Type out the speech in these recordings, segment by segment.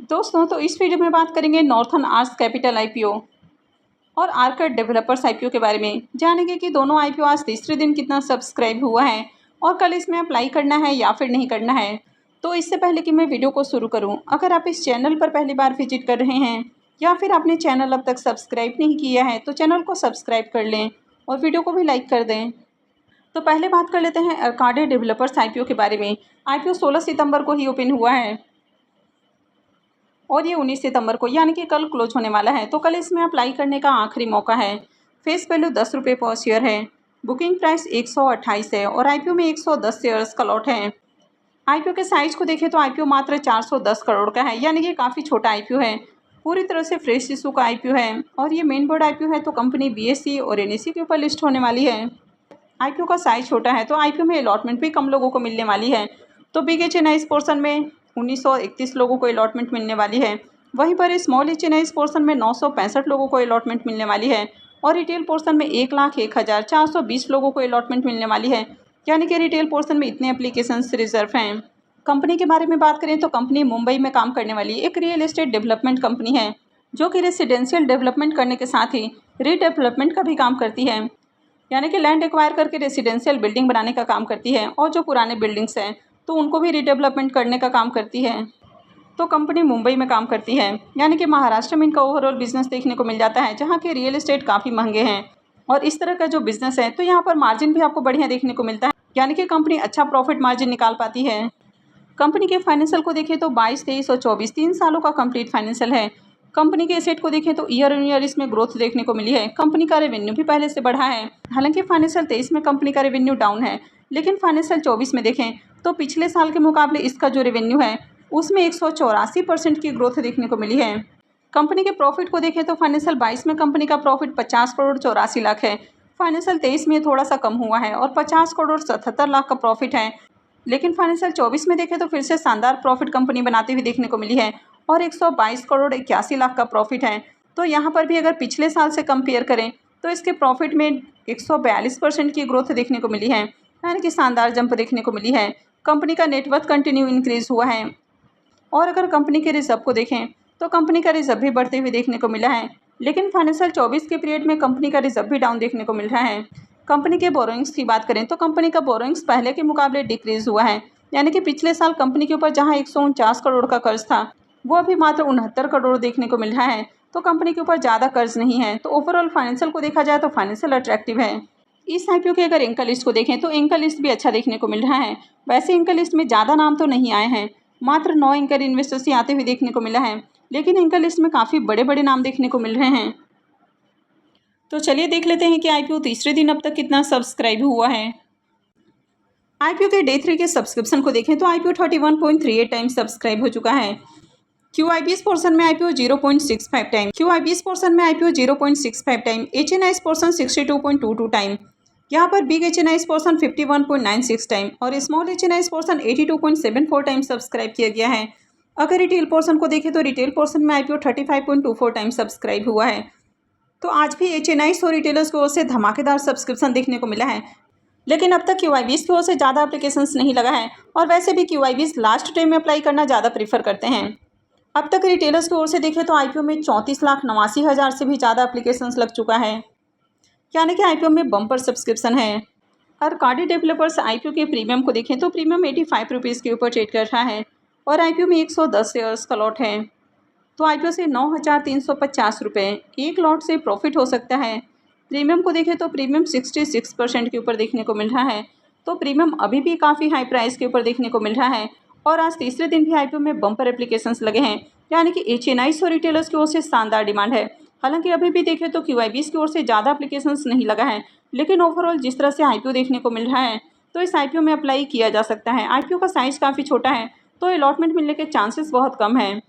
दोस्तों तो इस वीडियो में बात करेंगे नॉर्थन आर्ट्स कैपिटल आईपीओ और आर्केड डेवलपर्स आईपीओ के बारे में। जानेंगे कि दोनों आईपीओ आज तीसरे दिन कितना सब्सक्राइब हुआ है और कल इसमें अप्लाई करना है या फिर नहीं करना है। तो इससे पहले कि मैं वीडियो को शुरू करूं, अगर आप इस चैनल पर पहली बार विजिट कर रहे हैं या फिर आपने चैनल अब तक सब्सक्राइब नहीं किया है तो चैनल को सब्सक्राइब कर लें और वीडियो को भी लाइक कर दें। तो पहले बात कर लेते हैं आर्केड डेवलपर्स आईपीओ के बारे में। आईपीओ 16 सितंबर को ही ओपन हुआ है और ये 19 सितंबर को यानी कि कल क्लोज होने वाला है। तो कल इसमें अप्लाई करने का आखिरी मौका है। फेस वैल्यू 10 रुपये पर शेयर है। बुकिंग प्राइस 128 है और आईपीओ में 110 शेयर्स का लॉट है। आईपीओ के साइज को देखें तो आईपीओ मात्र 410 करोड़ का है, यानी कि काफ़ी छोटा आईपीओ है। पूरी तरह से फ्रेश इशू का आईपीओ है और ये मेन बोर्ड आईपीओ है, तो कंपनी बीएसई और एनएसई के ऊपर लिस्ट होने वाली है। आईपीओ का साइज छोटा है तो आईपीओ में अलॉटमेंट भी कम लोगों को मिलने वाली है। तो बिग एचएनआई पोर्शन में 1931 लोगों को अलॉटमेंट मिलने वाली है। वहीं पर स्मॉल एचएनआई पोर्शन में 965 लोगों को अलॉटमेंट मिलने वाली है और रिटेल पोर्शन में 1,01,420 लोगों को अलॉटमेंट मिलने वाली है, यानी कि रिटेल पोर्शन में इतने एप्लीकेशंस रिजर्व हैं। कंपनी के बारे में बात करें तो कंपनी मुंबई में काम करने वाली एक रियल एस्टेट डेवलपमेंट कंपनी है, जो कि रेसिडेंशियल डेवलपमेंट करने के साथ ही रीडेवलपमेंट का भी काम करती है, यानी कि लैंड एक्वायर करके रेसिडेंशियल बिल्डिंग बनाने का काम करती है और जो पुराने बिल्डिंग्स हैं तो उनको भी रीडेवलपमेंट करने का काम करती है। तो कंपनी मुंबई में काम करती है, यानी कि महाराष्ट्र में इनका ओवरऑल बिजनेस देखने को मिल जाता है, जहाँ के रियल एस्टेट काफ़ी महंगे हैं। और इस तरह का जो बिजनेस है तो यहाँ पर मार्जिन भी आपको बढ़िया देखने को मिलता है, यानी कि कंपनी अच्छा प्रॉफिट मार्जिन निकाल पाती है। कंपनी के फाइनेंशियल को देखें तो 22, 23 और 24 3 सालों का कंप्लीट फाइनेंशियल है। कंपनी के एसेट को देखें तो ईयर ऑन ईयर इसमें ग्रोथ देखने को मिली है। कंपनी का रेवेन्यू भी पहले से बढ़ा है। हालांकि फाइनेंशियल 23 में कंपनी का रेवेन्यू डाउन है, लेकिन फाइनेंशियल 24 में देखें तो पिछले साल के मुकाबले इसका जो रेवेन्यू है उसमें 184% की ग्रोथ देखने को मिली है। कंपनी के प्रॉफिट को देखें तो फाइनेंशियल 22 में कंपनी का प्रॉफिट 50 करोड़ 84 लाख है। फाइनेंशियल 23 में थोड़ा सा कम हुआ है और 50 करोड़ 77 लाख का प्रॉफिट है। लेकिन फाइनेंशियल 24 में देखें तो फिर से शानदार प्रॉफिट कंपनी बनाती हुई देखने को मिली है और 122 करोड़ 81 लाख का प्रॉफिट है। तो यहाँ पर भी अगर पिछले साल से कंपेयर करें तो इसके प्रॉफिट में 142% की ग्रोथ देखने को मिली है, यानी कि शानदार जंप देखने को मिली है। कंपनी का नेटवर्थ कंटिन्यू इंक्रीज हुआ है। और अगर कंपनी के रिजर्व को देखें तो कंपनी का रिजर्व भी बढ़ते हुए देखने को मिला है, लेकिन फाइनेंशियल 24 के पीरियड में कंपनी का रिजर्व भी डाउन देखने को मिल रहा है। कंपनी के बोरोइंग्स की बात करें तो कंपनी का बोरोइंग्स पहले के मुकाबले डिक्रीज हुआ है, यानी कि पिछले साल कंपनी के ऊपर जहां 149 करोड़ का कर्ज था वो अभी मात्र 69 करोड़ देखने को मिल रहा है। तो कंपनी के ऊपर ज़्यादा कर्ज नहीं है। तो ओवरऑल फाइनेंशियल को देखा जाए तो फाइनेंशियल अट्रैक्टिव है। इस आईपीओ के अगर एंकर लिस्ट को देखें तो एंकर लिस्ट भी अच्छा देखने को मिल रहा है। वैसे एंकर लिस्ट में ज़्यादा नाम तो नहीं आए हैं, मात्र 9 एंकर इन्वेस्टर्स ही आते हुए देखने को मिला है, लेकिन एंकर लिस्ट में काफ़ी बड़े बड़े नाम देखने को मिल रहे हैं। तो चलिए देख लेते हैं कि आईपीओ तीसरे दिन अब तक कितना सब्सक्राइब हुआ है। आईपीओ के डे 3 के सब्सक्रिप्शन को देखें तो आईपीओ 31.38 टाइम सब्सक्राइब हो चुका है। क्यूआईबीएस पोर्शन में आईपीओ 0.65 टाइम, क्यूआईबीएस पोर्शन में IPO 0.65 time, HNI portion 62.22 time, यहाँ पर बिग एचएनआई पोर्शन 51.96 टाइम और small HNI portion 82.74 time subscribe किया गया है। अगर रिटेल पोर्शन को देखें तो रिटेल पोर्शन में आईपीओ 35.24 टाइम सब्सक्राइब हुआ है। तो आज भी एचएनआई और रिटेलर्स की ओर से धमाकेदार सब्सक्रिप्शन देखने को मिला है, लेकिन अब तक क्यूआईबीएस की ओर से ज़्यादा एप्लीकेशंस नहीं लगा है और वैसे भी क्यूआईबीएस लास्ट टाइम में अप्लाई करना ज़्यादा प्रीफर करते हैं। अब तक रिटेलर्स की ओर से देखें तो आईपीओ में 34,89,000 से भी ज़्यादा एप्लीकेशंस लग चुका है, यानी कि आईपीओ में बम्पर सब्सक्रिप्शन है। आर्केड डेवलपर्स आईपीओ के प्रीमियम को देखें तो प्रीमियम 85 रुपीज़ के ऊपर ट्रेड कर रहा है और आईपीओ में 110 शेयर्स का लॉट है। तो आईपीओ से 9,350 रुपये एक लॉट से प्रॉफिट हो सकता है। प्रीमियम को देखें तो प्रीमियम 66% के ऊपर देखने को मिल रहा है। तो प्रीमियम अभी भी काफ़ी हाई प्राइस के ऊपर देखने को मिल रहा है और आज तीसरे दिन भी आईपीओ में बम्पर एप्लीकेशंस लगे हैं, यानी कि एचएनआई और रिटेलर्स की ओर से शानदार डिमांड है। हालांकि अभी भी देखें तो क्यूआईबीएस की ओर से ज़्यादा एप्लीकेशंस नहीं लगा है, लेकिन ओवरऑल जिस तरह से आईपीओ देखने को मिल रहा है तो इस आईपीओ में अप्लाई किया जा सकता है। आईपीओ का साइज़ काफ़ी छोटा है तो अलॉटमेंट मिलने के चांसेस बहुत कम हैं,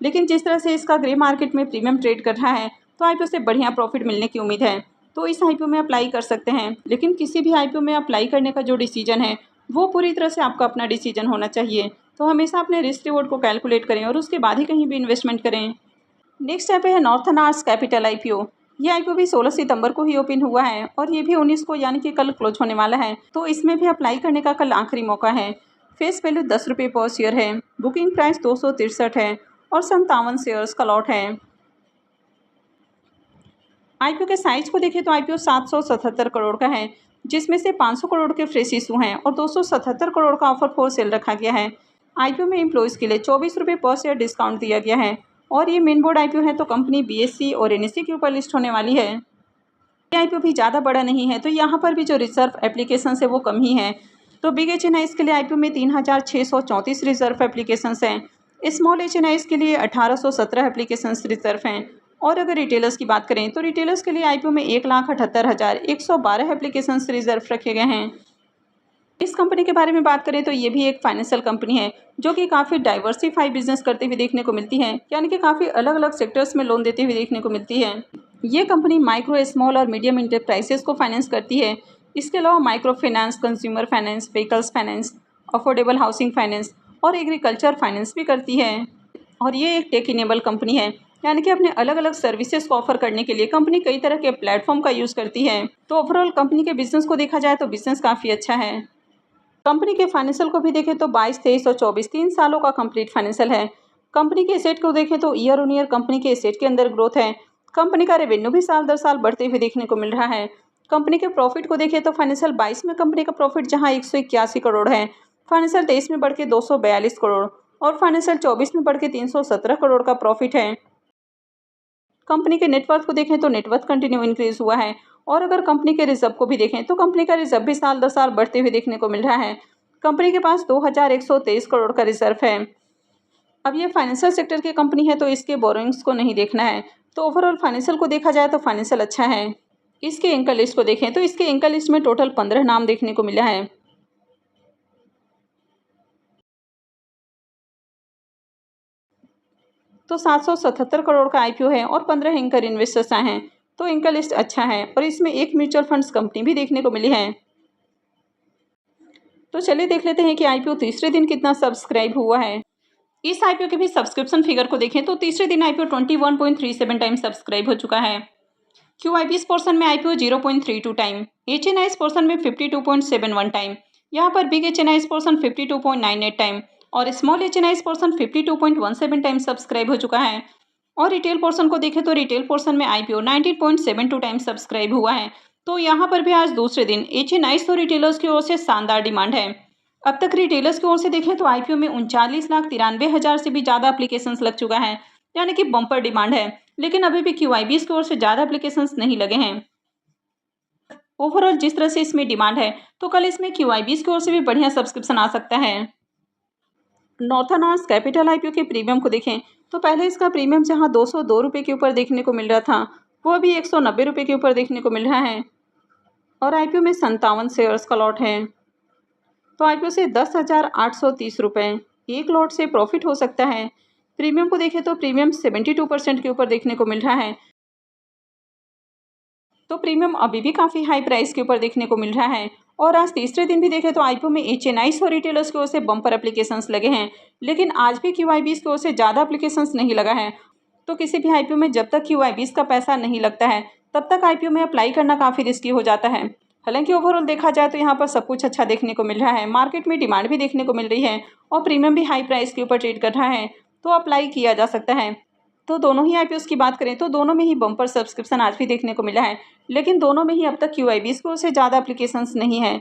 लेकिन जिस तरह से इसका ग्रे मार्केट में प्रीमियम ट्रेड कर रहा है तो आईपीओ से बढ़िया प्रॉफिट मिलने की उम्मीद है। तो इस आईपीओ में अप्लाई कर सकते हैं, लेकिन किसी भी आईपीओ में अप्लाई करने का जो डिसीजन है वो पूरी तरह से आपका अपना डिसीजन होना चाहिए। तो हमेशा अपने रिस्क रिवॉर्ड को कैलकुलेट करें और उसके बाद ही कहीं भी इन्वेस्टमेंट करें। नेक्स्ट यहाँ पे है नॉर्थन आर्ट्स कैपिटल आईपीओ। ये आईपीओ भी 16 सितंबर को ही ओपन हुआ है और ये भी 19 को यानी कि कल क्लोज होने वाला है। तो इसमें भी अप्लाई करने का कल आखिरी मौका है। फेस वैल्यू 10 रुपये पर शेयर है। बुकिंग प्राइस 263 है और 57 शेयर्स का लॉट है। आईपीओ के साइज को देखें तो आईपीओ 777 करोड़ का है, जिसमें से 500 करोड़ के फ्रेश इशू हैं और 277 करोड़ का ऑफर फॉर सेल रखा गया है। आईपीओ में एम्प्लॉयज़ के लिए 24 रुपये पर शेयर डिस्काउंट दिया गया है और ये मेन बोर्ड आईपीओ है, तो कंपनी बीएसई और एनएसई के ऊपर लिस्ट होने वाली है। ये आईपीओ भी ज़्यादा बड़ा नहीं है, तो यहाँ पर भी जो रिजर्व एप्लीकेशन है वो कम ही है। तो बिग एचएनआईज के लिए आईपीओ में 3634 रिजर्व एप्लीकेशंस हैं। स्मॉल एचएनआईज के लिए 1817 एप्लीकेशंस रिजर्व हैं। और अगर रिटेलर्स की बात करें तो रिटेलर्स के लिए आईपीओ में 1,78,112 एप्लीकेशंस रिजर्व रखे गए हैं। इस कंपनी के बारे में बात करें तो ये भी एक फाइनेंशियल कंपनी है जो कि काफ़ी डाइवर्सिफाई बिजनेस करते हुए देखने को मिलती है, यानी कि काफ़ी अलग अलग सेक्टर्स में लोन देते हुए देखने को मिलती है। ये कंपनी माइक्रो, स्मॉल और मीडियम इंटरप्राइजेस को फाइनेंस करती है। इसके अलावा micro finance, consumer finance, vehicles finance, affordable housing finance और एग्रीकल्चर फाइनेंस भी करती है। और ये एक टेक इनेबल कंपनी है, यानी कि अपने अलग अलग सर्विसेज को ऑफर करने के लिए कंपनी कई तरह के प्लेटफॉर्म का यूज़ करती है। तो ओवरऑल कंपनी के बिजनेस को देखा जाए तो बिजनेस काफ़ी अच्छा है। कंपनी के फाइनेंशियल को भी देखें तो 22, 23 और 24 3 सालों का कंप्लीट फाइनेंशियल है। कंपनी के एसेट को देखें तो ईयर ऑन ईयर कंपनी के एसेट के अंदर ग्रोथ है। कंपनी का रेवेन्यू भी साल दर साल बढ़ते हुए देखने को मिल रहा है। कंपनी के प्रॉफिट को देखें तो फाइनेंशियल 22 में कंपनी का प्रॉफिट जहां 181 करोड़ है, फाइनेंशियल 23 में बढ़ के 242 करोड़ और फाइनेंशियल 24 में बढ़ के 317 करोड़ का प्रॉफिट है। कंपनी के नेटवर्थ को देखें तो नेटवर्थ कंटिन्यू इंक्रीज हुआ है। और अगर कंपनी के रिजर्व को भी देखें तो कंपनी का रिजर्व भी साल दर साल बढ़ते हुए देखने को मिल रहा है। कंपनी के पास 2123 करोड़ का रिजर्व है। अब ये फाइनेंशियल सेक्टर की कंपनी है, तो इसके बोरोइंग्स को नहीं देखना है। तो ओवरऑल फाइनेंशियल को देखा जाए तो फाइनेंशियल अच्छा है। इसके एंकर लिस्ट को देखें तो इसके एंकर लिस्ट में टोटल 15 नाम देखने को मिला है। तो 777 करोड़ का आईपीओ है और 15 एंकर इन्वेस्टर्स आए हैं, तो एंकर लिस्ट अच्छा है और इसमें एक म्यूचुअल फंड्स कंपनी भी देखने को मिली है। तो चलिए देख लेते हैं कि आईपीओ तीसरे दिन कितना सब्सक्राइब हुआ है। इस आईपीओ के भी सब्सक्रिप्शन फिगर को देखें तो तीसरे दिन आईपीओ 21.37 टाइम सब्सक्राइब हो चुका है। क्यूआईपीएस पोर्शन में आईपीओ 0.32 टाइम, एचएनआईएस पोर्शन में 52.71 टाइम, यहाँ पर बिग एचएनआईएस पोर्शन 52.98 टाइम और स्मॉल एचएनआईएस पोर्शन 52.17 टाइम सब्सक्राइब हो चुका है। और रिटेल पोर्शन को देखें तो रिटेल पोर्शन में आईपीओ 19.72 टाइम सब्सक्राइब हुआ है। तो यहाँ पर भी आज दूसरे दिन एचएनआईएस और रिटेलर्स की ओर से शानदार डिमांड है। अब तक रिटेलर्स की ओर से देखें तो आईपीओ में 39,93,000 से भी ज़्यादा एप्लीकेशंस लग चुका है, यानी कि बम्पर डिमांड है। लेकिन अभी भी क्यूआईबीएस की ओर से ज़्यादा एप्लीकेशंस नहीं लगे हैं। ओवरऑल जिस तरह से इसमें डिमांड है तो कल इसमें क्यूआईबीएस की ओर से भी बढ़िया सब्सक्रिप्शन आ सकता है। नॉर्थन आर्स कैपिटल आईपीओ के प्रीमियम को देखें तो पहले इसका प्रीमियम जहां 202 रुपये के ऊपर देखने को मिल रहा था, वो अभी 190 रुपये के ऊपर देखने को मिल रहा है और आईपीओ में 57 शेयर्स का लॉट है। तो आईपीओ से 10,830 रुपये एक लॉट से प्रॉफिट हो सकता है। प्रीमियम को देखें तो प्रीमियम 72% के ऊपर देखने को मिल रहा है, तो प्रीमियम अभी भी काफ़ी हाई प्राइस के ऊपर देखने को मिल रहा है। और आज तीसरे दिन भी देखें तो आईपीओ में एचएनआईएस और रिटेलर्स की ओर से बम्पर एप्लीकेशंस लगे हैं, लेकिन आज भी क्यूआईबीएस की ओर से ज़्यादा एप्लीकेशंस नहीं लगा है। तो किसी भी आईपीओ में जब तक क्यूआईबीएस का पैसा नहीं लगता है तब तक आईपीओ में अप्लाई करना काफ़ी रिस्की हो जाता है। हालांकि ओवरऑल देखा जाए तो यहाँ पर सब कुछ अच्छा देखने को मिल रहा है, मार्केट में डिमांड भी देखने को मिल रही है और प्रीमियम भी हाई प्राइस के ऊपर ट्रेड कर रहा है, तो अप्लाई किया जा सकता है। तो दोनों ही आईपीओस की बात करें तो दोनों में ही बम्पर सब्सक्रिप्शन आज भी देखने को मिला है, लेकिन दोनों में ही अब तक क्यूआईबीएस की ओर से ज़्यादा एप्लीकेशंस नहीं है।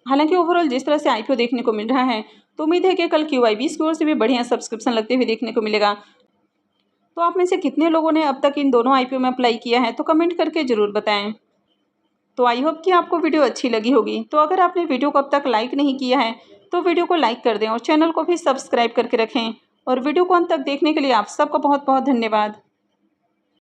हालांकि ओवरऑल जिस तरह से आईपीओ देखने को मिल रहा है तो उम्मीद है कि कल क्यूआईबीएस की ओर से भी बढ़िया सब्सक्रिप्शन लगते हुए देखने को मिलेगा। तो आप में से कितने लोगों ने अब तक इन दोनों आईपीओ में अप्लाई किया है, तो कमेंट करके ज़रूर बताएं। तो आई होप कि आपको वीडियो अच्छी लगी होगी। तो अगर आपने वीडियो को अब तक लाइक नहीं किया है तो वीडियो को लाइक कर दें और चैनल को भी सब्सक्राइब करके रखें। और वीडियो को अंत तक देखने के लिए आप सबका बहुत बहुत धन्यवाद।